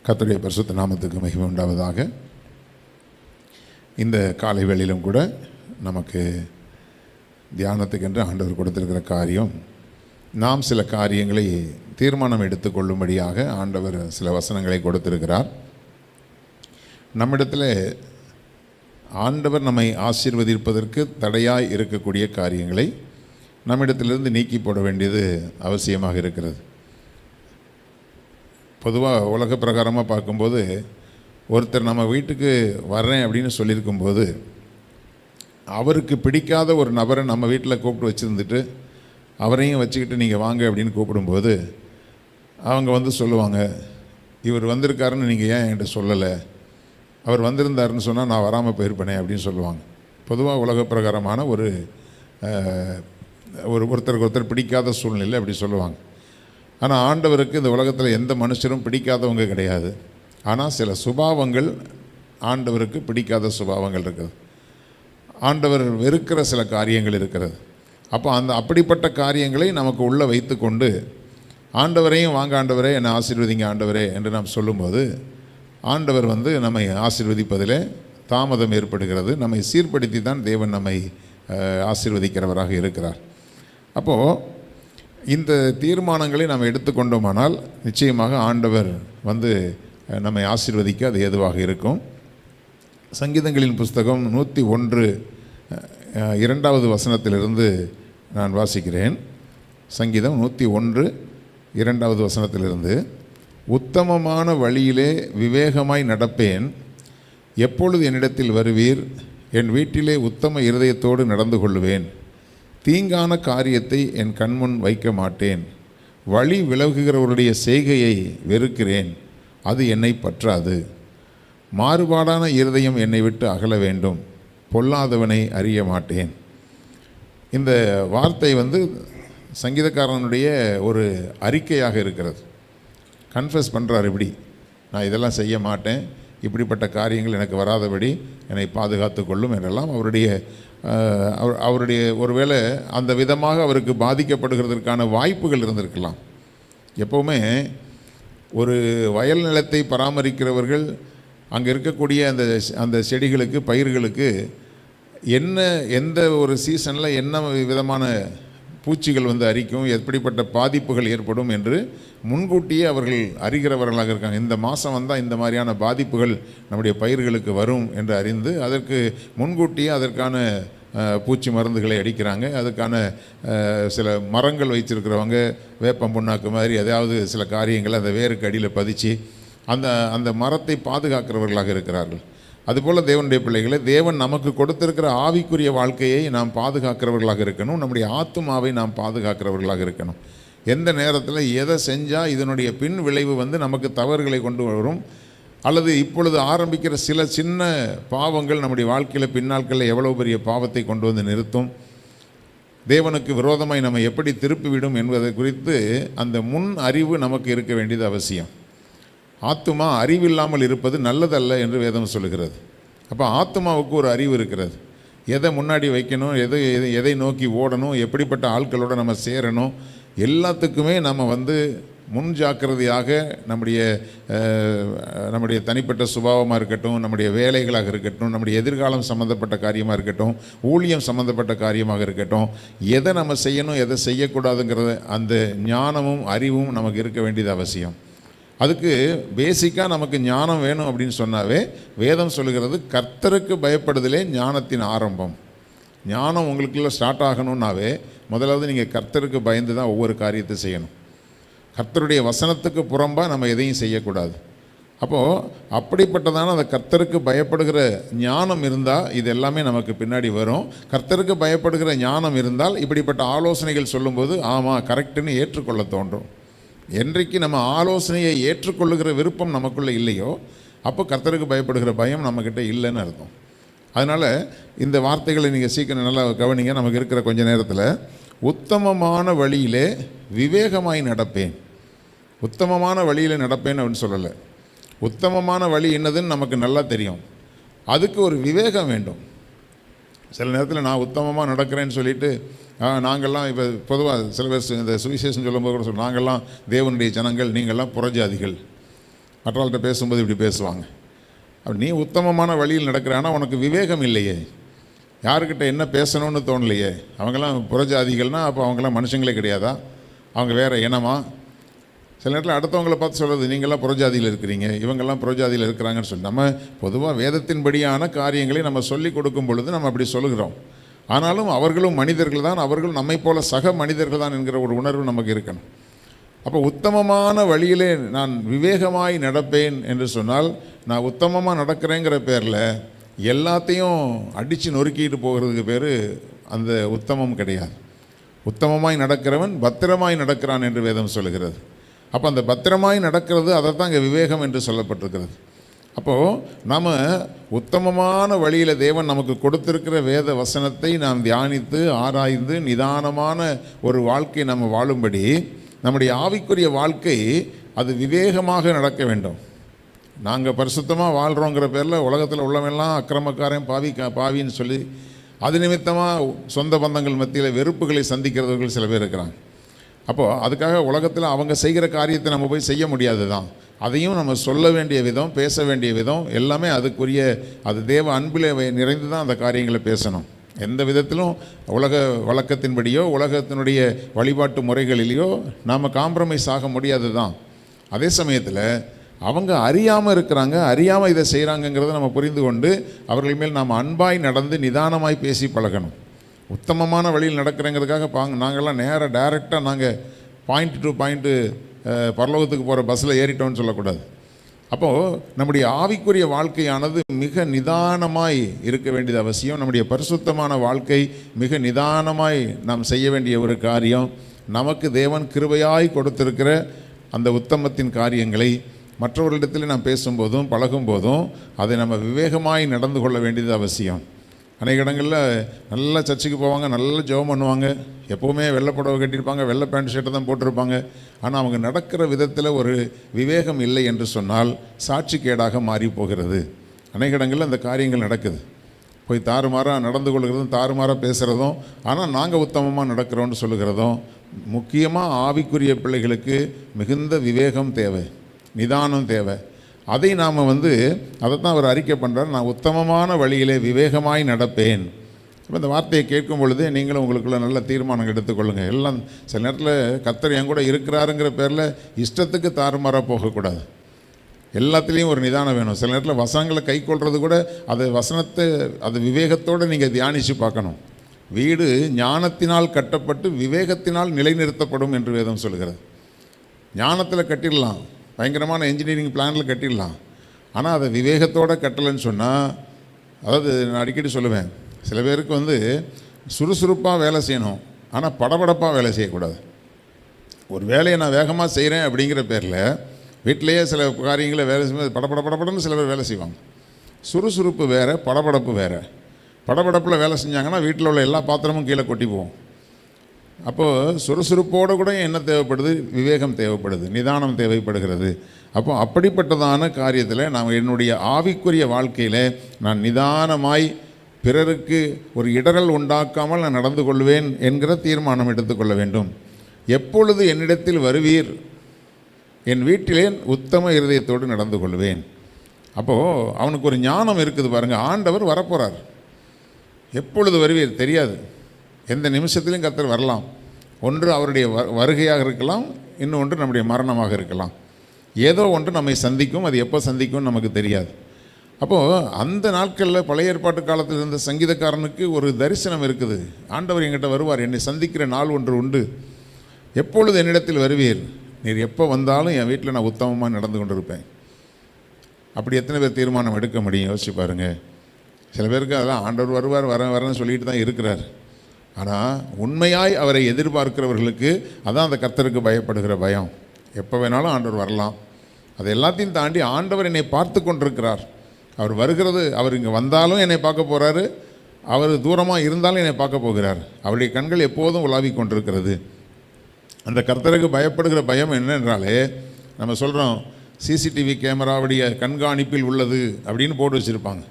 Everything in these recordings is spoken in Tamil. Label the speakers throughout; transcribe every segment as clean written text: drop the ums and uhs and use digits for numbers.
Speaker 1: கர்த்தருடைய பரிசுத்த நாமத்துக்கு மகிமை உண்டாவதாக. இந்த காலை வேளையிலும் கூட நமக்கு தியானத்துக்கென்று ஆண்டவர் கொடுத்திருக்கிற காரியம், நாம் சில காரியங்களை தீர்மானம் எடுத்துக்கொள்ளும்படியாக ஆண்டவர் சில வசனங்களை கொடுத்திருக்கிறார். நம்மிடத்தில் ஆண்டவர் நம்மை ஆசீர்வதிப்பதற்கு தடையாய் இருக்கக்கூடிய காரியங்களை நம்மிடத்திலிருந்து நீக்கி போட வேண்டியது அவசியமாக இருக்கிறது. பொதுவாக உலக பிரகாரமாக பார்க்கும்போது, ஒருத்தர் நம்ம வீட்டுக்கு வர்றேன் அப்படின்னு சொல்லியிருக்கும்போது, அவருக்கு பிடிக்காத ஒரு நபரை நம்ம வீட்டில் கூப்பிட்டு வச்சுருந்துட்டு அவரையும் வச்சுக்கிட்டு நீங்கள் வாங்க அப்படின்னு கூப்பிடும்போது அவங்க வந்து சொல்லுவாங்க, இவர் வந்திருக்காருன்னு நீங்கள் ஏன் என்கிட்ட சொல்லலை, அவர் வந்திருந்தாருன்னு சொன்னால் நான் வராமல் போயிருப்பேனே அப்படின்னு சொல்லுவாங்க. பொதுவாக உலக பிரகாரமான ஒருத்தருக்கு ஒருத்தர் பிடிக்காத சூழ்நிலை அப்படி சொல்லுவாங்க. ஆனால் ஆண்டவருக்கு இந்த உலகத்தில் எந்த மனுஷரும் பிடிக்காதவங்க கிடையாது. ஆனால் சில சுபாவங்கள் ஆண்டவருக்கு பிடிக்காத சுபாவங்கள் இருக்குது. ஆண்டவர் வெறுக்கிற சில காரியங்கள் இருக்கிறது. அப்போ அப்படிப்பட்ட காரியங்களை நமக்கு உள்ளே வைத்து கொண்டு ஆண்டவரையும் வாங்க ஆண்டவரே என்னை ஆசீர்வதிங்க ஆண்டவரே என்று நாம் சொல்லும்போது, ஆண்டவர் வந்து நம்மை ஆசீர்வதிப்பதில் தாமதம் ஏற்படுகிறது. நம்மை சீர்படுத்தி தான் தேவன் நம்மை ஆசீர்வதிக்கிறவராக இருக்கிறார். அப்போது இந்த தீர்மானங்களை நாம் எடுத்துக்கொண்டோமானால் நிச்சயமாக ஆண்டவர் வந்து நம்மை ஆசீர்வதிக்க அது ஏதுவாக இருக்கும். சங்கீதங்களின் புஸ்தகம் 101 2வது வசனத்திலிருந்து நான் வாசிக்கிறேன். சங்கீதம் 101 2வது வசனத்திலிருந்து, உத்தமமான வழியிலே விவேகமாய் நடப்பேன், எப்பொழுது என்னிடத்தில் வருவீர், என் வீட்டிலே உத்தம இருதயத்தோடு நடந்து கொள்ளுவேன், தீங்கான காரியத்தை என் கண்முன் வைக்க மாட்டேன், வழி விலகுகிறவருடைய செய்கையை வெறுக்கிறேன், அது என்னை பற்றாது, மாறுபாடான இருதயம் என்னை விட்டு அகல வேண்டும், பொல்லாதவனை அறிய மாட்டேன். இந்த வார்த்தை வந்து சங்கீதக்காரனுடைய ஒரு அறிக்கையாக இருக்கிறது. கன்ஃபஸ் பண்ணுறார், இப்படி நான் இதெல்லாம் செய்ய மாட்டேன், இப்படிப்பட்ட காரியங்கள் எனக்கு வராதபடி என்னை பாதுகாத்து கொள்ளும் என்றெல்லாம் அவருடைய ஒருவேளை அந்த விதமாக அவருக்கு பாதிக்கப்படுகிறதற்கான வாய்ப்புகள் இருந்திருக்கலாம். எப்போவுமே ஒரு வயல் நிலத்தை பராமரிக்கிறவர்கள் அங்கே இருக்கக்கூடிய அந்த செடிகளுக்கு பயிர்களுக்கு எந்த ஒரு சீசனில் என்ன விதமான பூச்சிகள் வந்து அரிக்கும், எப்படிப்பட்ட பாதிப்புகள் ஏற்படும் என்று முன்கூட்டியே அவர்கள் அறிகிறவர்களாக இருக்காங்க. இந்த மாதம் வந்தால் இந்த மாதிரியான பாதிப்புகள் நம்முடைய பயிர்களுக்கு வரும் என்று அறிந்து அதற்கு முன்கூட்டியே அதற்கான பூச்சி மருந்துகளை அடிக்கிறாங்க. அதுக்கான சில மரங்கள் வைச்சிருக்கிறவங்க வேப்பம் புண்ணாக்கு மாதிரி ஏதாவது சில காரியங்களை அந்த வேருக்கு அடியில் பதிச்சு அந்த மரத்தை பாதுகாக்கிறவர்களாக இருக்கிறார்கள். அதுபோல் தேவனுடைய பிள்ளைகளை, தேவன் நமக்கு கொடுத்திருக்கிற ஆவிக்குரிய வாழ்க்கையை நாம் பாதுகாக்கிறவர்களாக இருக்கணும். நம்முடைய ஆத்துமாவை நாம் பாதுகாக்கிறவர்களாக இருக்கணும். எந்த நேரத்தில் எதை செஞ்சால் இதனுடைய பின் விளைவு வந்து நமக்கு தவறுகளை கொண்டு வரும், அல்லது இப்பொழுது ஆரம்பிக்கிற சில சின்ன பாவங்கள் நம்முடைய வாழ்க்கையில் பின்னாட்களில் எவ்வளோ பெரிய பாவத்தை கொண்டு வந்து நிறுத்தும், தேவனுக்கு விரோதமாய் நம்ம எப்படி திருப்பிவிடும் என்பதை குறித்து அந்த முன் அறிவு நமக்கு இருக்க வேண்டியது அவசியம். ஆத்துமா அறிவில்லாமல் இருப்பது நல்லதல்ல என்று வேதம் சொல்லுகிறது. அப்போ ஆத்துமாவுக்கு ஒரு அறிவு இருக்கிறது. எதை முன்னாடி வைக்கணும், எதை நோக்கி ஓடணும், எப்படிப்பட்ட ஆட்களோடு நம்ம சேரணும், எல்லாத்துக்குமே நம்ம வந்து முன் ஜாக்கிரதையாக நம்முடைய தனிப்பட்ட சுபாவமாக இருக்கட்டும், நம்முடைய வேலைகளாக இருக்கட்டும், நம்முடைய எதிர்காலம் சம்மந்தப்பட்ட காரியமாக இருக்கட்டும், ஊழியம் சம்மந்தப்பட்ட காரியமாக இருக்கட்டும், எதை நம்ம செய்யணும் எதை செய்யக்கூடாதுங்கிறத அந்த ஞானமும் அறிவும் நமக்கு இருக்க வேண்டியது அவசியம். அதுக்கு பேசிக்காக நமக்கு ஞானம் வேணும் அப்படின்னு சொன்னாவே வேதம் சொல்லுகிறது, கர்த்தருக்கு பயப்படுதலே ஞானத்தின் ஆரம்பம். ஞானம் உங்களுக்குள்ள ஸ்டார்ட் ஆகணுன்னாவே முதலாவது நீங்கள் கர்த்தருக்கு பயந்து தான் ஒவ்வொரு காரியத்தை செய்யணும். கர்த்தருடைய வசனத்துக்கு புறம்பாக நம்ம எதையும் செய்யக்கூடாது. அப்போது அப்படிப்பட்டதான அந்த கர்த்தருக்கு பயப்படுகிற ஞானம் இருந்தால் இது எல்லாமே நமக்கு பின்னாடி வரும். கர்த்தருக்கு பயப்படுகிற ஞானம் இருந்தால் இப்படிப்பட்ட ஆலோசனைகள் சொல்லும்போது ஆமாம் கரெக்டுன்னு ஏற்றுக்கொள்ள தோன்றும். என்றைக்கு நம்ம ஆலோசனையை ஏற்றுக்கொள்ளுகிற விருப்பம் நமக்குள்ளே இல்லையோ அப்போ கர்த்தருக்கு பயப்படுகிற பயம் நம்மக்கிட்ட இல்லைன்னு அர்த்தம். அதனால் இந்த வார்த்தைகளை நீங்கள் சீக்கிரம் நல்லா கவனிங்க. நமக்கு இருக்கிற கொஞ்ச நேரத்தில், உத்தமமான வழியிலே விவேகமாய் நடப்பேன். உத்தமமான வழியில் நடப்பேன் அப்படின்னு சொல்லலை. உத்தமமான வழி என்னதுன்னு நமக்கு நல்லா தெரியும். அதுக்கு ஒரு விவேகம் வேண்டும். சில நேரத்தில் நான் உத்தமமாக நடக்கிறேன்னு சொல்லிட்டு நாங்கள்லாம் இப்போ பொதுவாக சில பேர் இந்த சுவிசேஷம் சொல்லும்போது கூட நாங்கள்லாம் தேவனுடைய ஜனங்கள், நீங்கள்லாம் புறஜாதிகள் மற்றவர்கள்ட்ட பேசும்போது இப்படி பேசுவாங்க. அப்படி நீ உத்தமமான வழியில் நடக்கிறான்னா உனக்கு விவேகம் இல்லையே, யாருக்கிட்ட என்ன பேசணும்னு தோணலையே. அவங்கெல்லாம் புறஜாதிகள்னால் அப்போ அவங்களாம் மனுஷங்களே கிடையாதா, அவங்க வேறு இனமா? சில நேரத்தில் அடுத்தவங்களை பார்த்து சொல்கிறது, நீங்களாம் புறஜாதியில் இருக்கிறீங்க, இவங்கெல்லாம் புறஜாதியில் இருக்கிறாங்கன்னு சொல்லி நம்ம பொதுவாக வேதத்தின்படியான காரியங்களை நம்ம சொல்லி கொடுக்கும் பொழுது நம்ம அப்படி சொல்லுகிறோம். ஆனாலும் அவர்களும் மனிதர்கள் தான், அவர்களும் நம்மை போல சக மனிதர்கள் தான் என்கிற ஒரு உணர்வு நமக்கு இருக்கணும். அப்போ உத்தமமான வழியிலே நான் விவேகமாய் நடப்பேன் என்று சொன்னால், நான் உத்தமமாக நடக்கிறேங்கிற பேரில் எல்லாத்தையும் அடித்து நொறுக்கிட்டு போகிறதுக்கு பேர் அந்த உத்தமம் கிடையாது. உத்தமமாய் நடக்கிறவன் பத்திரமாய் நடக்கிறான் என்று வேதம் சொல்லுகிறது. அப்போ அந்த பத்திரமாய் நடக்கிறது, அதை தான் இங்கே விவேகம் என்று சொல்லப்பட்டிருக்கிறது. அப்போது நாம் உத்தமமான வழியில் தேவன் நமக்கு கொடுத்திருக்கிற வேத வசனத்தை நாம் தியானித்து ஆராய்ந்து நிதானமான ஒரு வாழ்க்கை நம்ம வாழும்படி நம்முடைய ஆவிக்குரிய வாழ்க்கை அது விவேகமாக நடக்க வேண்டும். நாங்கள் பரிசுத்தமாக வாழ்கிறோங்கிற பேரில் உலகத்தில் உள்ளவெல்லாம் அக்கிரமக்காரன் பாவின்னு சொல்லி அது நிமித்தமாக சொந்த பந்தங்கள் மத்தியில் வெறுப்புகளை சந்திக்கிறவர்கள் சில பேர் இருக்கிறாங்க. அப்போது அதுக்காக உலகத்தில் அவங்க செய்கிற காரியத்தை நம்ம போய் செய்ய முடியாது தான். அதையும் நம்ம சொல்ல வேண்டிய விதம், பேச வேண்டிய விதம் எல்லாமே அதுக்குரிய அது தேவ அன்பில் நிறைந்து தான் அந்த காரியங்களை பேசணும். எந்த விதத்திலும் உலக வழக்கத்தின்படியோ உலகத்தினுடைய வழிபாட்டு முறைகளிலேயோ நாம் காம்ப்ரமைஸ் ஆக முடியாது தான். அதே சமயத்தில் அவங்க அறியாமல் இருக்கிறாங்க, அறியாமல் இதை செய்கிறாங்கங்கிறத நம்ம புரிந்து கொண்டு அவர்கள் மேல் நாம் அன்பாய் நடந்து நிதானமாய் பேசி பழகணும். உத்தமமான வழியில் நடக்கிறங்கிறதுக்காக நாங்கள்லாம் நேராக டைரெக்டாக நாங்கள் பாயிண்ட் டு பாயிண்ட்டு பரலோகத்துக்கு போகிற பஸ்ஸில் ஏறிட்டோம்னு சொல்லக்கூடாது. அப்போது நம்முடைய ஆவிக்குரிய வாழ்க்கையானது மிக நிதானமாய் இருக்க வேண்டியது அவசியம். நம்முடைய பரிசுத்தமான வாழ்க்கை மிக நிதானமாய் நாம் செய்ய வேண்டிய ஒரு காரியம். நமக்கு தேவன் கிருபையாய் கொடுத்திருக்கிற அந்த உத்தமத்தின் காரியங்களை மற்றவர்களிடத்தில் நாம் பேசும்போதும் பழகும்போதும் அதை நம்ம விவேகமாய் நடந்து கொள்ள வேண்டியது அவசியம். அநேக இடங்களில் நல்லா சர்ச்சுக்கு போவாங்க, நல்லா ஜெபம் பண்ணுவாங்க, எப்போவுமே வெள்ளை புடவை கட்டியிருப்பாங்க, வெள்ளை பேண்ட் ஷர்ட்டை தான் போட்டிருப்பாங்க. ஆனால் அவங்க நடக்கிற விதத்தில் ஒரு விவேகம் இல்லை என்று சொன்னால் சாட்சிக்கேடாக மாறி போகிறது. அநேக இடங்களில் அந்த காரியங்கள் நடக்குது. போய் தாறுமாறாக நடந்து கொள்கிறதும் தாறுமாறாக பேசுகிறதும், ஆனால் நாங்கள் உத்தமமாக நடக்கிறோன்னு சொல்லுகிறதும். முக்கியமாக ஆவிக்குரிய பிள்ளைகளுக்கு மிகுந்த விவேகம் தேவை, நிதானம் தேவை. அதை நாம் அதை தான் அவர் அறிக்கை பண்ணுறார், நான் உத்தமமான வழியிலே விவேகமாய் நடப்பேன். இப்போ இந்த வார்த்தையை கேட்கும் பொழுது நீங்களும் உங்களுக்குள்ள நல்ல தீர்மானம் எடுத்துக்கொள்ளுங்கள். எல்லாம் சில நேரத்தில் கர்த்தர் என் கூட இருக்கிறாருங்கிற பேரில் இஷ்டத்துக்கு தாறுமாறாக போகக்கூடாது. எல்லாத்துலேயும் ஒரு நிதானம் வேணும். சில நேரத்தில் வசனங்களை கை கொள்வது கூட அது வசனத்தை அது விவேகத்தோடு நீங்கள் தியானித்து பார்க்கணும். வீடு ஞானத்தினால் கட்டப்பட்டு விவேகத்தினால் நிலைநிறுத்தப்படும் என்று வேதம் சொல்கிறது. ஞானத்தில் கட்டிடலாம், பயங்கரமான என்ஜினியரிங் பிளானில் கட்டிடலாம், ஆனால் அதை விவேகத்தோடு கட்டலைன்னு சொன்னால், அதாவது நான் அடிக்கடி சொல்லுவேன், சில பேருக்கு சுறுசுறுப்பாக வேலை செய்யணும், ஆனால் படபடப்பாக வேலை செய்யக்கூடாது. ஒரு வேலையை நான் வேகமாக செய்கிறேன் அப்படிங்கிற பேரில் வீட்டிலையே சில காரியங்களை வேலை செய்யும்போது படப்படன்னு சில பேர் வேலை செய்வாங்க. சுறுசுறுப்பு வேறு, படபடப்பு வேறு. படபடப்பில் வேலை செஞ்சாங்கன்னா வீட்டில் உள்ள எல்லா பாத்திரமும் கீழே கொட்டி போவோம். அப்போது சுறுசுறுப்போடு கூட என்ன தேவைப்படுது? விவேகம் தேவைப்படுது, நிதானம் தேவைப்படுகிறது. அப்போ அப்படிப்பட்டதான காரியத்தில் நான் என்னுடைய ஆவிக்குரிய வாழ்க்கையில் நான் நிதானமாய் பிறருக்கு ஒரு இடரல் உண்டாக்காமல் நான் நடந்து கொள்வேன் என்கிற தீர்மானம் எடுத்துக்கொள்ள வேண்டும். எப்பொழுது என்னிடத்தில் வருவீர், என் வீட்டிலே உத்தம இருதயத்தோடு நடந்து கொள்வேன். அப்போது அவனுக்கு ஒரு ஞானம் இருக்குது பாருங்கள். ஆண்டவர் வரப்போகிறார், எப்பொழுது வருவீர் தெரியாது, எந்த நிமிஷத்துலையும் கர்த்தர் வரலாம். ஒன்று அவருடைய வருகையாக இருக்கலாம், இன்னொன்று நம்முடைய மரணமாக இருக்கலாம். ஏதோ ஒன்று நம்மை சந்திக்கும், அது எப்போ சந்திக்கும்னு நமக்கு தெரியாது. அப்போது அந்த நாட்களில் பழைய ஏற்பாட்டு காலத்தில் இருந்த சங்கீதக்காரனுக்கு ஒரு தரிசனம் இருக்குது. ஆண்டவர் என்கிட்ட வருவார், என்னை சந்திக்கிற நாள் ஒன்று உண்டு, எப்பொழுது என்னிடத்தில் வருவீர், நீர் எப்போ வந்தாலும் என் வீட்டில் நான் உத்தமமாக நடந்து கொண்டிருப்பேன். அப்படி எத்தனை பேர் தீர்மானம் எடுக்க முடியும்? யோசிச்சு பாருங்கள். சில பேருக்கு அதெல்லாம் ஆண்டவர் வருவார் வரேன்னு சொல்லிட்டு தான் இருக்கிறார். ஆனால் உண்மையாய் அவரை எதிர்பார்க்கிறவர்களுக்கு அதான் அந்த கர்த்தருக்கு பயப்படுகிற பயம். எப்போ வேணாலும் ஆண்டவர் வரலாம். அது எல்லாத்தையும் தாண்டி ஆண்டவர் என்னை பார்த்து கொண்டிருக்கிறார். அவர் வருகிறது, அவர் இங்கே வந்தாலும் என்னை பார்க்க போகிறாரு, அவர் தூரமாக இருந்தாலும் என்னை பார்க்க போகிறார். அவருடைய கண்கள் எப்போதும் உலாவி கொண்டிருக்கிறது. அந்த கர்த்தருக்கு பயப்படுகிற பயம் என்னென்றாலே, நம்ம சொல்கிறோம் சிசிடிவி கேமராவுடைய கண்காணிப்பில் உள்ளது அப்படின்னு போட்டு வச்சுருப்பாங்க.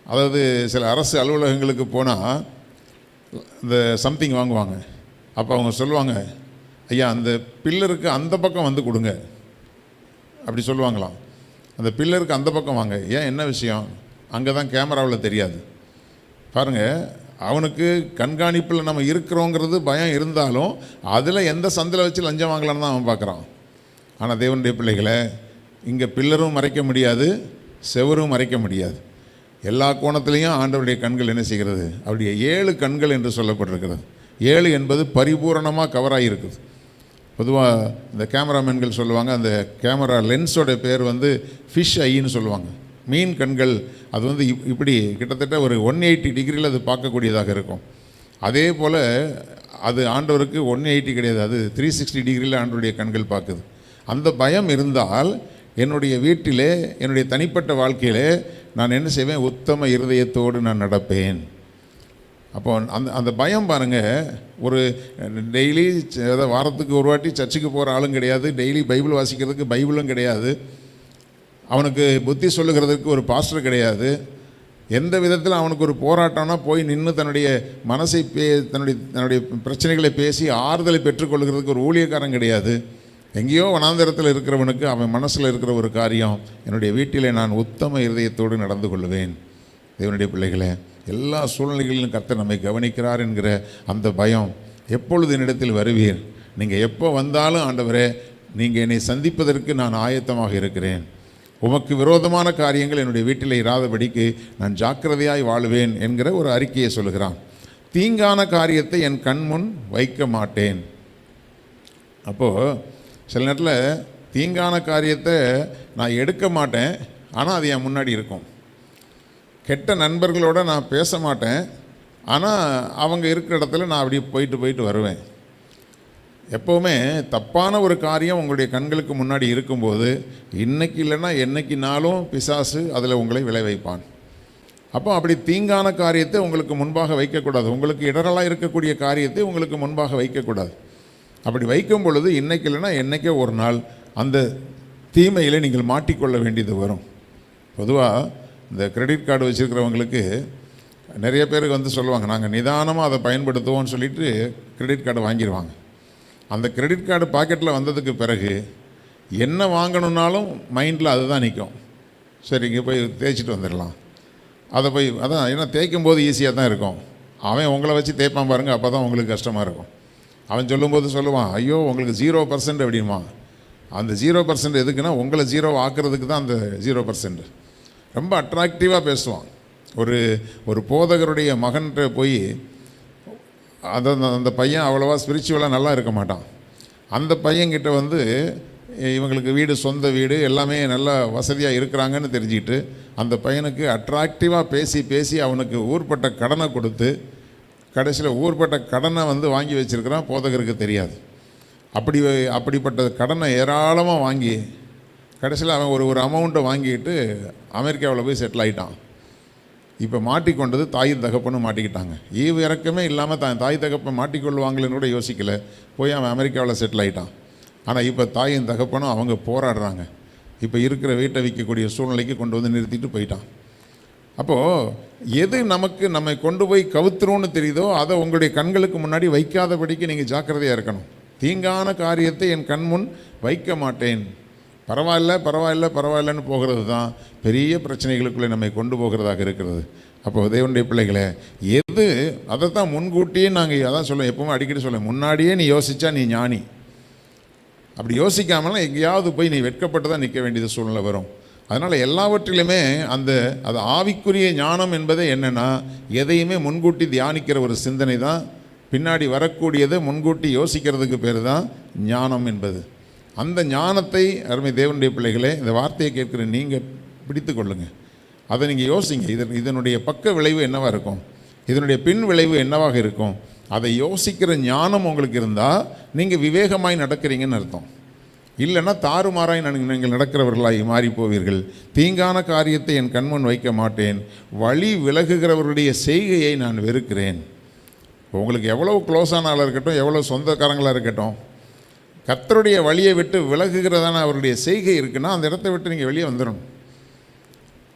Speaker 1: அதாவது சில அரசு அலுவலகங்களுக்கு போனால் இந்த சம்திங் வாங்குவாங்க. அப்போ அவங்க சொல்லுவாங்க, ஐயா அந்த பில்லருக்கு அந்த பக்கம் கொடுங்க அப்படி சொல்லுவாங்களாம். அந்த பில்லருக்கு அந்த பக்கம் வாங்க. ஏன், என்ன விஷயம்? அங்கே தான் கேமராவில் தெரியாது. பாருங்கள், அவனுக்கு கண்காணிப்பில் நம்ம இருக்கிறோங்கிறது பயம் இருந்தாலும் அதில் எந்த சந்தில் வச்சு லஞ்சம் வாங்கலான்னு தான் அவன் பார்க்குறான். ஆனால் தேவனுடைய பிள்ளைகளை, இங்கே பில்லரும் மறைக்க முடியாது, செவரும் மறைக்க முடியாது. எல்லா கோணத்துலேயும் ஆண்டவருடைய கண்கள் என்ன செய்கிறது? அவருடைய 7 கண்கள் என்று சொல்லப்பட்டிருக்கிறது. 7 என்பது பரிபூரணமாக கவராகி இருக்குது. பொதுவாக இந்த கேமராமேன்கள் சொல்லுவாங்க, அந்த கேமரா லென்ஸோட பேர் வந்து ஃபிஷ் ஐன்னு சொல்லுவாங்க. மீன் கண்கள். அது வந்து இப்படி கிட்டத்தட்ட ஒரு 180 டிகிரியில் அது பார்க்கக்கூடியதாக இருக்கும். அதே போல் அது ஆண்டவருக்கு 180 கிடையாது, அது 360 டிகிரியில் ஆண்டவருடைய கண்கள் பார்க்குது. அந்த பயம் இருந்தால் என்னுடைய வீட்டிலே, என்னுடைய தனிப்பட்ட வாழ்க்கையிலே நான் என்ன செய்வேன்? உத்தம இருதயத்தோடு நான் நடப்பேன். அப்போ அந்த பயம் பாருங்கள். ஒரு டெய்லி வாரத்துக்கு ஒரு வாட்டி சர்ச்சுக்கு போகிற ஆளும் கிடையாது, டெய்லி பைபிள் வாசிக்கிறதுக்கு பைபிளும் கிடையாது, அவனுக்கு புத்தி சொல்லுகிறதுக்கு ஒரு பாஸ்டர் கிடையாது. எந்த விதத்தில் அவனுக்கு ஒரு போராட்டம்னா போய் நின்று தன்னுடைய மனசை தன்னுடைய பிரச்சனைகளை பேசி ஆறுதலை பெற்றுக்கொள்கிறதுக்கு ஒரு ஊழியக்காரன் கிடையாது. எங்கேயோ வனாந்தரத்தில் இருக்கிறவனுக்கு அவன் மனசில் இருக்கிற ஒரு காரியம், என்னுடைய வீட்டிலே நான் உத்தம இருதயத்தோடு நடந்து கொள்வேன். தேவனுடைய பிள்ளைகளே, எல்லா சூழ்நிலைகளிலும் கர்த்தர் நம்மை கவனிக்கிறார் என்கிற அந்த பயம். எப்பொழுது என்னிடத்தில் வருவீர்? நீங்கள் எப்போ வந்தாலும் ஆண்டவரே, நீங்கள் என்னை சந்திப்பதற்கு நான் ஆயத்தமாக இருக்கிறேன். உமக்கு விரோதமான காரியங்கள் என்னுடைய வீட்டில் இராதபடிக்கு நான் ஜாக்கிரதையாய் வாழுவேன் என்கிற ஒரு அறிக்கையை சொல்லுகிறான். தீங்கான காரியத்தை என் கண்முன் வைக்க மாட்டேன். அப்போது சில நேரத்தில் தீங்கான காரியத்தை நான் எடுக்க மாட்டேன், ஆனால் அது என் முன்னாடி இருக்கும். கெட்ட நண்பர்களோடு நான் பேச மாட்டேன், ஆனால் அவங்க இருக்கிற இடத்துல நான் அப்படியே போயிட்டு வருவேன். எப்போவுமே தப்பான ஒரு காரியம் உங்களுடைய கண்களுக்கு முன்னாடி இருக்கும்போது, இன்றைக்கி இல்லைன்னா என்றைக்கினாலும் பிசாசு அதில் உங்களை விளைவிப்பான். அப்போ அப்படி தீங்கான காரியத்தை உங்களுக்கு முன்பாக வைக்கக்கூடாது. உங்களுக்கு இடரலாக இருக்கக்கூடிய காரியத்தை உங்களுக்கு முன்பாக வைக்கக்கூடாது. அப்படி வைக்கும் பொழுது இன்றைக்கி இல்லைன்னா என்றைக்கே ஒரு நாள் அந்த தீமையில் நீங்கள் மாட்டிக்கொள்ள வேண்டியது வரும். பொதுவாக இந்த கிரெடிட் கார்டு வச்சுருக்கிறவங்களுக்கு நிறைய பேருக்கு வந்து சொல்லுவாங்க, நாங்கள் நிதானமாக அதை பயன்படுத்துவோம்னு சொல்லிட்டு கிரெடிட் கார்டை வாங்கிடுவாங்க. அந்த கிரெடிட் கார்டு பாக்கெட்டில் வந்ததுக்கு பிறகு என்ன வாங்கணுன்னாலும் மைண்டில் அதுதான் நிற்கும். சரி, இங்கே போய் தேய்ச்சிட்டு வந்துடலாம், அதை போய் அதான். ஏன்னா தேய்க்கும் போது ஈஸியாக தான் இருக்கும். அவன் உங்களை வச்சு தேய்ப்பான் பாருங்கள், அப்போ தான் உங்களுக்கு கஷ்டமாக இருக்கும். அவன் சொல்லும்போது சொல்லுவான், ஐயோ உங்களுக்கு 0% அப்படின்மா. அந்த 0% எதுக்குன்னா உங்களை 0 ஆக்குறதுக்கு தான் அந்த 0%. ரொம்ப அட்ராக்டிவாக பேசுவான். ஒரு போதகருடைய மகன்கிட்ட போய் அந்த பையன் அவ்வளோவா ஸ்பிரிச்சுவலாக நல்லா இருக்க மாட்டான். அந்த பையன்கிட்ட வந்து இவங்களுக்கு வீடு, சொந்த வீடு, எல்லாமே நல்லா வசதியாக இருக்கிறாங்கன்னு தெரிஞ்சுக்கிட்டு அந்த பையனுக்கு அட்ராக்டிவாக பேசி அவனுக்கு ஊர்பட்ட கடனை கொடுத்து கடைசியில் ஊர்பட்ட கடனை வந்து வாங்கி வச்சுருக்கிறான். போதகருக்கு தெரியாது. அப்படிப்பட்ட கடனை ஏராளமாக வாங்கி கடைசியில் அவன் ஒரு அமௌண்ட்டை வாங்கிட்டு அமெரிக்காவில் போய் செட்டில் ஆகிட்டான். இப்போ மாட்டிக்கொண்டது தாயும் தகப்பனும் மாட்டிக்கிட்டாங்க. ஈவு இறக்கமே இல்லாமல் தாய் தகப்பன் மாட்டிக்கொள்வாங்களேன்னு கூட யோசிக்கலை. போய் அவன் அமெரிக்காவில் செட்டில் ஆகிட்டான். ஆனால் இப்போ தாயும் தகப்பனும் அவங்க போராடுறாங்க. இப்போ இருக்கிற வீட்டை விற்கக்கூடிய சூழ்நிலைக்கு கொண்டு வந்து நிறுத்திட்டு போயிட்டான். அப்போது எது நம்மை கொண்டு போய் கவுத்துரும்னு தெரியுதோ அதை உங்களுடைய கண்களுக்கு முன்னாடி வைக்காதபடிக்கு நீங்கள் ஜாக்கிரதையாக இருக்கணும். தீங்கான காரியத்தை என் கண்முன் வைக்க மாட்டேன். பரவாயில்லன்னு போகிறது தான் பெரிய பிரச்சனைகளுக்குள்ளே நம்மை கொண்டு போகிறதாக இருக்கிறது. அப்போ தேவனுடைய பிள்ளைகளே, எது அதை தான் முன்கூட்டியே நாங்கள் அதான் சொல்லுவோம், எப்பவுமே அடிக்கடி சொல்லுவேன், முன்னாடியே நீ யோசித்தா நீ ஞானி. அப்படி யோசிக்காமலாம் எங்கேயாவது போய் நீ வெட்கப்பட்டு தான் நிற்க வேண்டியது சூழ்நிலை வரும். அதனால் எல்லாவற்றிலுமே அது ஆவிக்குரிய ஞானம் என்பதே என்னென்னா, எதையுமே முன்கூட்டி தியானிக்கிற ஒரு சிந்தனை தான். பின்னாடி வரக்கூடியதை முன்கூட்டி யோசிக்கிறதுக்கு பேர் தான் ஞானம் என்பது. அந்த ஞானத்தை அருமை தேவனுடைய பிள்ளைகளே, இந்த வார்த்தையை கேட்குற நீங்கள் பிடித்து கொள்ளுங்கள். அதை நீங்கள் யோசிங்க. இதனுடைய பக்க விளைவு என்னவாக இருக்கும், இதனுடைய பின் விளைவு என்னவாக இருக்கும், அதை யோசிக்கிற ஞானம் உங்களுக்கு இருந்தால் நீங்கள் விவேகமாய் நடக்கிறீங்கன்னு அர்த்தம். இல்லைன்னா தாறுமாறாய் நீங்கள் நடக்கிறவர்களாய் மாறி போவீர்கள். தீங்கான காரியத்தை என் கண்முன் வைக்க மாட்டேன், வழி விலகுகிறவர்களுடைய செய்கையை நான் வெறுக்கிறேன். உங்களுக்கு எவ்வளோ க்ளோஸான ஆளாக இருக்கட்டும், எவ்வளோ சொந்தக்காரங்களாக இருக்கட்டும், கர்த்தருடைய வழியை விட்டு விலகுகிறதான அவருடைய செய்கை இருக்குன்னா அந்த இடத்த விட்டு நீங்கள் வெளியே வந்துடணும்.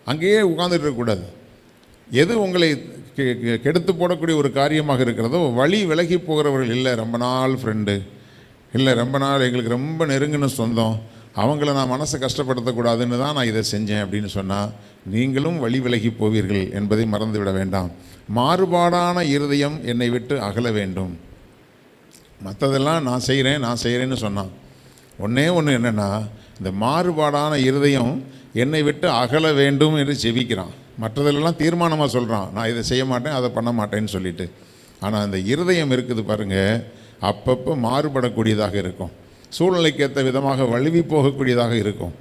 Speaker 1: அங்கேயே உட்கார்ந்துட்டு இருக்கக்கூடாது. எது உங்களை கெடுத்து போடக்கூடிய ஒரு காரியமாக இருக்கிறதோ, வழி விலகி போகிறவர்கள் இல்லை ரொம்ப நாள் ஃப்ரெண்டு, இல்லை ரொம்ப நாள் எங்களுக்கு ரொம்ப நெருங்கின சொந்தம், அவங்கள நான் மனசை கஷ்டப்படுத்தக்கூடாதுன்னு தான் நான் இதை செஞ்சேன் அப்படின்னு சொன்னால் நீங்களும் வழி விலகி போவீர்கள் என்பதை மறந்துவிட வேண்டாம். மாறுபாடான இருதயம் என்னை விட்டு அகல வேண்டும். மற்றதெல்லாம் நான் செய்கிறேன்னு சொன்னான். ஒன்றே ஒன்று என்னென்னா, இந்த மாறுபாடான இருதயம் என்னை விட்டு அகல வேண்டும் என்று ஜெபிக்கிறான். மற்றதெல்லாம் தீர்மானமாக சொல்கிறான், நான் இதை செய்ய மாட்டேன், அதை பண்ண மாட்டேன்னு சொல்லிட்டு. ஆனால் அந்த இருதயம் இருக்குது பாருங்கள், அப்பப்போ மாறுபடக்கூடியதாக இருக்கும், சூழ்நிலைக்கு ஏற்ற விதமாக வழுவி போகக்கூடியதாக இருக்கும்.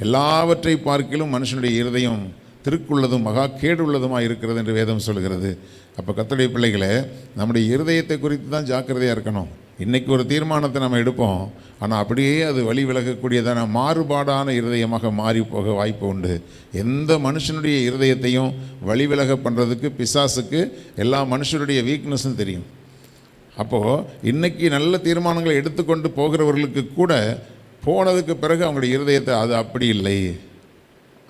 Speaker 1: எல்லாவற்றை பார்க்கிலும் மனுஷனுடைய இருதயம் திருக்குள்ளதும் மகா கேடுள்ளதுமாக இருக்கிறது என்று வேதம் சொல்கிறது. அப்போ கர்த்தருடைய பிள்ளைகளே, நம்முடைய இருதயத்தை குறித்து தான் ஜாக்கிரதையாக இருக்கணும். இன்றைக்கி ஒரு தீர்மானத்தை நம்ம எடுப்போம், ஆனால் அப்படியே அது வழி விலகக்கூடியதான மாறுபாடான இருதயமாக மாறி போக வாய்ப்பு உண்டு. எந்த மனுஷனுடைய இருதயத்தையும் வழி விலக பண்ணுறதுக்கு பிசாசுக்கு எல்லா மனுஷனுடைய வீக்னஸும் தெரியும். அப்போது இன்றைக்கி நல்ல தீர்மானங்களை எடுத்துக்கொண்டு போகிறவர்களுக்கு கூட போனதுக்கு பிறகு அவங்களுடைய இருதயத்தை அது அப்படி இல்லை.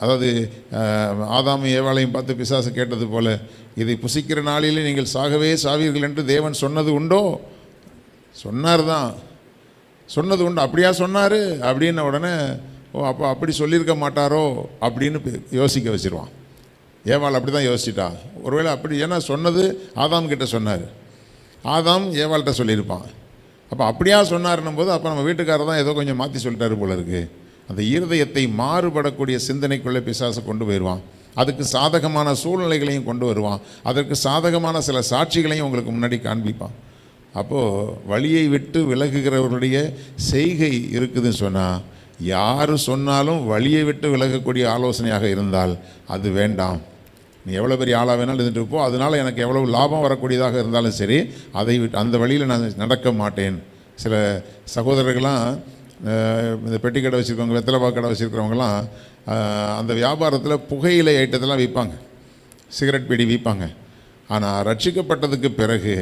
Speaker 1: அதாவது ஆதாம் ஏவாளையும் பார்த்து பிசாசு கேட்டது போல, இதை புசிக்கிற நாளிலே நீங்கள் சாகவே சாவீர்கள் என்று தேவன் சொன்னது உண்டோ? சொன்னார் தான், சொன்னது உண்டு. அப்படியா சொன்னார் அப்படின்ன உடனே, ஓ அப்போ அப்படி சொல்லியிருக்க மாட்டாரோ அப்படின்னு யோசிக்க வச்சிருவான். ஏவாள் அப்படி தான் யோசிச்சிட்டா. ஒருவேளை அப்படி, ஏன்னா சொன்னது ஆதாம் கிட்ட சொன்னார், ஆதாம் ஏவாள்கிட்ட சொல்லியிருப்பான். அப்போ அப்படியா சொன்னார்னும் போது, அப்போ நம்ம வீட்டுக்காரர் தான் ஏதோ கொஞ்சம் மாற்றி சொல்லிட்டாரு போல இருக்குது. அந்த இருதயத்தை மாறுபடக்கூடிய சிந்தனைக்குள்ளே பிசாசு கொண்டு போயிடுவான். அதுக்கு சாதகமான சூழ்நிலைகளையும் கொண்டு வருவான், அதற்கு சாதகமான சில சாட்சிகளையும் உங்களுக்கு முன்னாடி காண்பிப்பான். அப்போது வழியை விட்டு விலகுகிறவர்களுடைய செய்கை இருக்குதுன்னு சொன்னால், யார் சொன்னாலும் வழியை விட்டு விலகக்கூடிய ஆலோசனையாக இருந்தால் அது வேண்டாம். நீ எவ்வளோ பெரிய ஆளாக வேணாலும் இருந்துட்டு போ, அதனால் எனக்கு எவ்வளோ லாபம் வரக்கூடியதாக இருந்தாலும் சரி, அதை விட்டு அந்த வழியில் நான் நடக்க மாட்டேன். சில சகோதரர்கள்லாம் இந்த பெட்டி கடை வச்சுருக்கவங்க, வெத்தலைப்பா கடை வச்சுருக்கிறவங்களாம் அந்த வியாபாரத்தில் புகையிலை ஐட்டத்தெல்லாம் விற்பாங்க, சிகரெட் பீடி விற்பாங்க. ஆனால் ரட்சிக்கப்பட்டதுக்கு பிறகு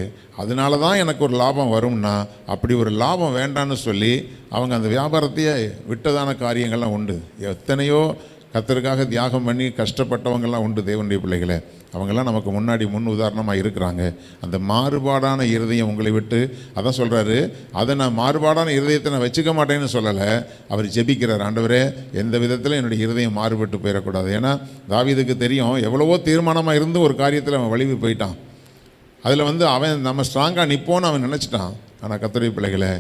Speaker 1: அதனால தான் எனக்கு ஒரு லாபம் வரும்னா, அப்படி ஒரு லாபம் வேண்டான்னு சொல்லி அவங்க அந்த வியாபாரத்தையே விட்டதான காரியங்கள்லாம் உண்டு. எத்தனையோ கர்த்தருக்காக தியாகம் பண்ணி கஷ்டப்பட்டவங்கள்லாம் உண்டு தேவனுடைய பிள்ளைகளை. அவங்கெல்லாம் நமக்கு முன்னாடி முன் உதாரணமாக இருக்கிறாங்க. அந்த மாறுபாடான இருதயம் உங்களை விட்டு, அதான் சொல்கிறாரு, அதை நான் மாறுபாடான இருதயத்தை நான் வச்சுக்க மாட்டேன்னு சொல்லலை. அவர் ஜெபிக்கிறார், ஆண்டவரே எந்த விதத்தில் என்னுடைய இருதயம் மாறுபட்டு போயிடக்கூடாது. ஏன்னா தாவீதுக்கு தெரியும், எவ்வளவோ தீர்மானமாக இருந்து ஒரு காரியத்தில் அவன் வலிவு போயிட்டான். அதில் அவன் நம்ம ஸ்ட்ராங்காக நிற்போன்னு அவன் நினச்சிட்டான். ஆனால் கர்த்தருடைய பிள்ளைகளை,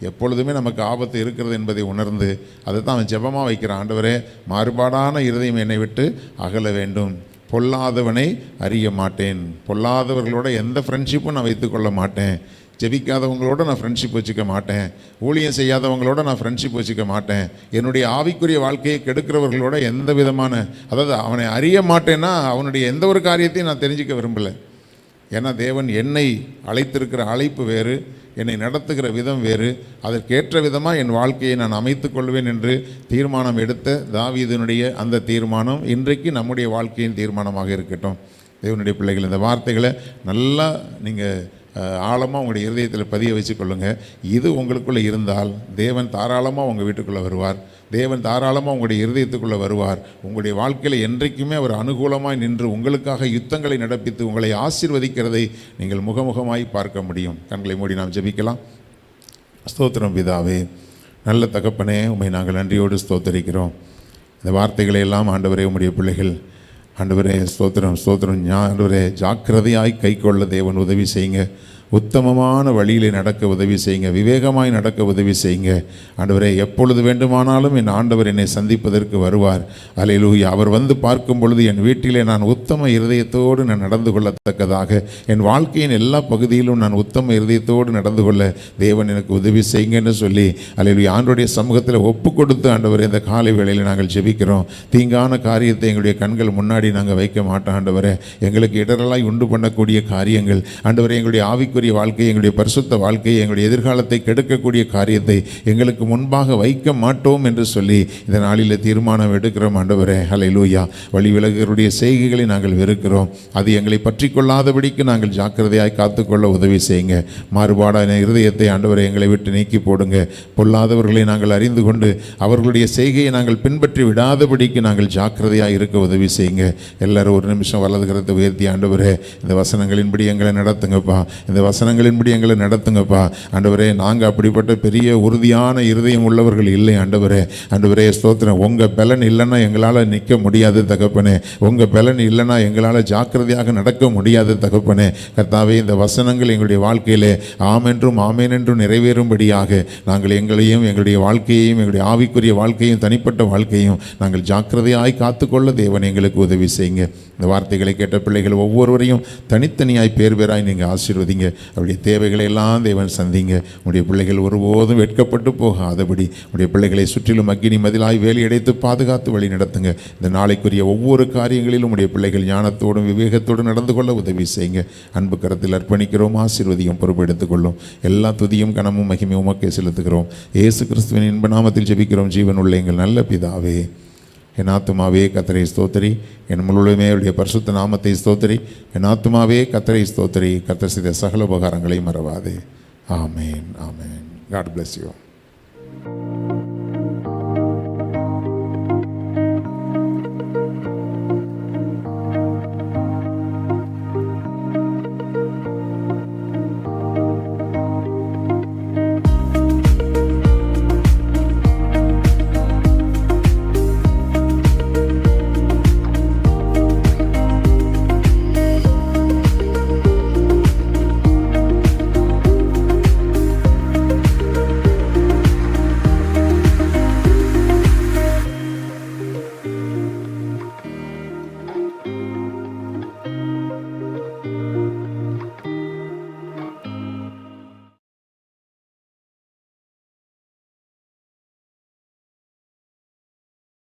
Speaker 1: எப்பொழுதுமே நமக்கு ஆபத்து இருக்கிறது என்பதை உணர்ந்து அதை தான் அவன் ஜெபமாக வைக்கிறான். ஆண்டவரே மாறுபாடான இருதயம் என்னை விட்டு அகல வேண்டும், பொல்லாதவனை அறிய மாட்டேன், பொல்லாதவர்களோட எந்த ஃப்ரெண்ட்ஷிப்பும் நான் வைத்துக்கொள்ள மாட்டேன், ஜெபிக்காதவங்களோட நான் ஃப்ரெண்ட்ஷிப் வச்சுக்க மாட்டேன், ஊழியம் செய்யாதவங்களோட நான் ஃப்ரெண்ட்ஷிப் வச்சுக்க மாட்டேன், என்னுடைய ஆவிக்குரிய வாழ்க்கையை கெடுக்கிறவர்களோட எந்த விதமான, அதாவது அவனை அறிய மாட்டேன்னா அவனுடைய எந்த ஒரு காரியத்தையும் நான் தெரிஞ்சிக்க விரும்பலை. ஏன்னா தேவன் என்னை அழைத்திருக்கிற அழைப்பு வேறு, என்னை நடத்துகிற விதம் வேறு, அதற்கேற்ற விதமாக என் வாழ்க்கையை நான் அமைத்து கொள்வேன் என்று தீர்மானம் எடுத்த தாவீதினுடைய அந்த தீர்மானம் இன்றைக்கு நம்முடைய வாழ்க்கையின் தீர்மானமாக இருக்கட்டும். தேவனுடைய பிள்ளைகள், இந்த வார்த்தைகளை நல்லா நீங்கள் ஆழமாக உங்களுடைய இருதயத்தில் பதிய வச்சுக்கொள்ளுங்கள். இது உங்களுக்குள்ளே இருந்தால் தேவன் தாராளமாக உங்கள் வீட்டுக்குள்ளே வருவார், தேவன் தாராளமாக உங்களுடைய இருதயத்துக்குள்ளே வருவார். உங்களுடைய வாழ்க்கையில் என்றைக்குமே அவர் அனுகூலமாய் நின்று உங்களுக்காக யுத்தங்களை நடப்பித்து உங்களை ஆசீர்வதிக்கிறதை நீங்கள் முகமுகமாய் பார்க்க முடியும். கண்களை மூடி நாம் ஜெபிக்கலாம். ஸ்தோத்திரம் பிதாவே, நல்ல தகப்பனே, உம்மை நாங்கள் நன்றியோடு ஸ்தோத்தரிக்கிறோம். இந்த வார்த்தைகளை எல்லாம் ஆண்டவரே உம்முடைய பிள்ளைகள், ஆண்டவரே ஸ்தோத்திரம் ஸ்தோத்திரம், ஆண்டவரே ஜாக்கிரதையாய் கை கொள்ள தேவன் உதவி செய்யுங்க, உத்தமமான வழியிலே நடக்க உதவி செய்யுங்க, விவேகமாய் நடக்க உதவி செய்யுங்க. ஆண்டவரே எப்பொழுது வேண்டுமானாலும் என் ஆண்டவர் என்னை சந்திப்பதற்கு வருவார். அல்லேலூயா. அவர் வந்து பார்க்கும் பொழுது என் வீட்டிலே நான் உத்தம இருதயத்தோடு நான் நடந்து கொள்ளத்தக்கதாக, என் வாழ்க்கையின் எல்லா பகுதியிலும் நான் உத்தம இருதயத்தோடு நடந்து கொள்ள தேவன் எனக்கு உதவி செய்யுங்கன்னு சொல்லி அல்லேலூயா ஆண்டவருடைய சமூகத்தில் ஒப்பு கொடுத்து ஆண்டவரே இந்த காலை வேளையில் நாங்கள் ஜெபிக்கிறோம். தீங்கான காரியத்தை எங்களுடைய கண்கள் முன்னாடி நாங்கள் வைக்க மாட்டோம். ஆண்டவரே எங்களுக்கு இடரலாய் உண்டு பண்ணக்கூடிய காரியங்கள், ஆண்டவரே எங்களுடைய ஆவிக்குரிய வாழ்க்கை, எங்களுடைய பரிசுத்த வாழ்க்கை, எங்களுடைய எதிர்காலத்தை கெடுக்கக்கூடிய காரியத்தை எங்களுக்கு முன்பாக வைக்க மாட்டோம் என்று சொல்லி இந்த நாளில் தீர்மானம் எடுக்கிறோம். ஆண்டவரே ஹல்லேலூயா. வழி விலகுகளுடைய செய்கைகளை நாங்கள் வெறுக்கிறோம். அது எங்களை பற்றி கொள்ளாதபடிக்கு நாங்கள் ஜாக்கிரதையாய் காத்துக்கொள்ள உதவி செய்யுங்க. மாறுபாடான இருதயத்தை ஆண்டவரை எங்களை விட்டு நீக்கி போடுங்க. பொல்லாதவர்களை நாங்கள் அறிந்து கொண்டு அவர்களுடைய செய்கையை நாங்கள் பின்பற்றி விடாதபடிக்கு நாங்கள் ஜாக்கிரதையாக இருக்க உதவி செய்யுங்க. எல்லாரும் ஒரு நிமிஷம் வலது கரத்தை உயர்த்தி, ஆண்டவரே இந்த வசனங்களின்படி எங்களை நடத்துங்கப்பா, இந்த வசனங்களின்படி எங்களை நடத்துங்கப்பா. ஆண்டவரே, நாங்கள் அப்படிப்பட்ட பெரிய உறுதியான இருதயம் உள்ளவர்கள் இல்லை ஆண்டவரே. ஆண்டவரே ஸ்தோத்திரம். உங்கள் பலன் இல்லைன்னா எங்களால் நிற்க முடியாது தகப்பனே. உங்கள் பலன் இல்லைன்னா எங்களால் ஜாக்கிரதையாக நடக்க முடியாது தகப்பனே. கர்த்தாவே, இந்த வசனங்கள் எங்களுடைய வாழ்க்கையிலே ஆமென்றும் ஆமேன் என்றும் நிறைவேறும்படியாக நாங்கள் எங்களையும் எங்களுடைய வாழ்க்கையையும் எங்களுடைய ஆவிக்குரிய வாழ்க்கையும் தனிப்பட்ட வாழ்க்கையும் நாங்கள் ஜாக்கிரதையாய் காத்துக்கொள்ள தேவன் எங்களுக்கு உதவி செய்யுங்க. இந்த வார்த்தைகளை கேட்ட பிள்ளைகள் ஒவ்வொருவரையும் தனித்தனியாய் பேர் பேராய் நீங்கள் ஆசீர்வதிங்க. அவருடைய தேவைகளை எல்லாம் தேவன் சந்திங்க. உடைய பிள்ளைகள் ஒருபோதும் வெட்கப்பட்டு போகாதபடி உடைய பிள்ளைகளை சுற்றிலும் அக்கினி மதிலாய் வேலையடைத்து பாதுகாத்து வழி நடத்துங்க. இந்த நாளைக்குரிய ஒவ்வொரு காரியங்களிலும் உடைய பிள்ளைகள் ஞானத்தோடும் விவேகத்தோடும் நடந்து கொள்ள உதவி செய்யுங்க. அன்பு கரத்தில் அர்ப்பணிக்கிறோம். ஆசீர்வதியும் பொறுப்பெடுத்துக் கொள்ளும். எல்லா துதியும் கனமும் மகிமையும் உமக்கே செலுத்துகிறோம். இயேசு கிறிஸ்துவின் இன்ப நாமத்தில் ஜெபிக்கிறோம் ஜீவன் உள்ள எங்கள் நல்ல பிதாவே. என் ஆத்துமாவே கர்த்தரை ஸ்தோத்திரி, என் முழுவதுமே அவருடைய பரிசுத்த நாமத்தை ஸ்தோத்திரி. என் ஆத்துமாவே கர்த்தரை ஸ்தோத்திரி, கர்த்தர் செய்த சகல உபகாரங்களை மறவாதே. ஆமேன், ஆமேன். God bless you.